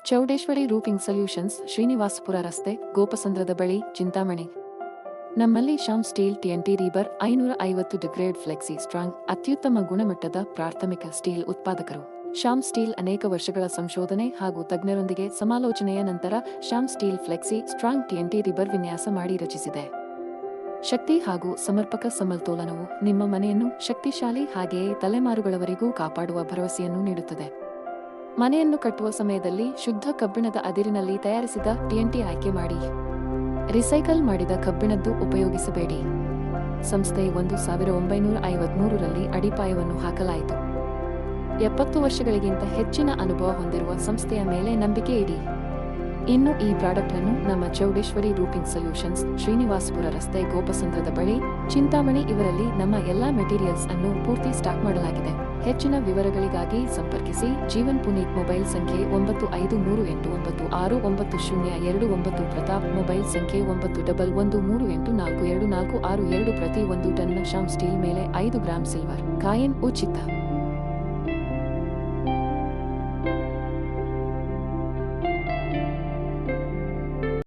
Chowdeshwari roofing solutions, Srinivaspur ರಸ್ತೆ, ಗೋಪಸಂದ್ರದ ಬಳಿ, ಚಿಂತಾಮಣಿ. ನಮ್ಮಲ್ಲಿ Shyam steel TNT ರೀಬರ್ 550 grade flexi strong ಅತ್ಯುತ್ತಮ ಗುಣಮಟ್ಟದ ಪ್ರಾಥಮಿಕ ಸ್ಟೀಲ್ ಉತ್ಪಾದಕರು. ಶ್ಯಾಮ್ ಸ್ಟೀಲ್ ಅನೇಕ ವರ್ಷಗಳ ಸಂಶೋಧನೆ ಹಾಗೂ ತಜ್ಞರೊಂದಿಗೆ ಸಮಾಲೋಚನೆಯ ನಂತರ Shyam steel flexi strong TNT ರೀಬರ್ ವಿನ್ಯಾಸ ಮಾಡಿ ರಚಿಸಿದೆ. ಶಕ್ತಿ ಹಾಗೂ ಸಮರ್ಪಕ ಸಮತೋಲನವು ನಿಮ್ಮ ಮನೆಯನ್ನು ಶಕ್ತಿಶಾಲಿ ಹಾಗೆಯೇ ತಲೆಮಾರುಗಳವರೆಗೂ ಕಾಪಾಡುವ ಭರವಸೆಯನ್ನು ನೀಡುತ್ತದೆ. ಮನೆಯನ್ನು ಕಟ್ಟುವ ಸಮಯದಲ್ಲಿ ಶುದ್ಧ ಕಬ್ಬಿಣದ ಅದಿರಿನಲ್ಲಿ ತಯಾರಿಸಿದ TNT ಆಯ್ಕೆ ಮಾಡಿ. ರಿಸೈಕಲ್ ಮಾಡಿದ ಕಬ್ಬಿಣದ್ದು ಉಪಯೋಗಿಸಬೇಡಿ. ಸಂಸ್ಥೆ 1953ರಲ್ಲಿ ಅಡಿಪಾಯವನ್ನು ಹಾಕಲಾಯಿತು. 70 ವರ್ಷಗಳಿಗಿಂತ ಹೆಚ್ಚಿನ ಅನುಭವ ಹೊಂದಿರುವ ಸಂಸ್ಥೆಯ ಮೇಲೆ ನಂಬಿಕೆ ಇಡಿ. ಇನ್ನು ಈ ಪ್ರಾಡಕ್ಟ್ ಅನ್ನು ನಮ್ಮ ಚೌಡೇಶ್ವರಿ ರೂಫಿಂಗ್ ಸೊಲ್ಯೂಷನ್ಸ್, ಶ್ರೀನಿವಾಸಪುರ ರಸ್ತೆ, ಗೋಪಸಂದ್ರದ ಬಳಿ, ಚಿಂತಾಮಣಿ ಇವರಲ್ಲಿ ನಮ್ಮ ಎಲ್ಲಾ ಮೆಟೀರಿಯಲ್ಸ್ ಅನ್ನು ಪೂರ್ತಿ ಸ್ಟಾಕ್ ಮಾಡಲಾಗಿದೆ. ಹೆಚ್ಚಿನ ವಿವರಗಳಿಗಾಗಿ ಸಂಪರ್ಕಿಸಿ. ಜೀವನ್ ಪುನೀತ್ ಮೊಬೈಲ್ ಸಂಖ್ಯೆ 9538969029. ಪ್ರತಾಪ್ ಮೊಬೈಲ್ ಸಂಖ್ಯೆ 9113842462. ಪ್ರತಿ 1 ಟನ್ನ ಶ್ಯಾಮ್ ಸ್ಟೀಲ್ ಮೇಲೆ 5 ಗ್ರಾಂ ಸಿಲ್ವರ್ ಕಾಯಿನ್ ಉಚಿತ.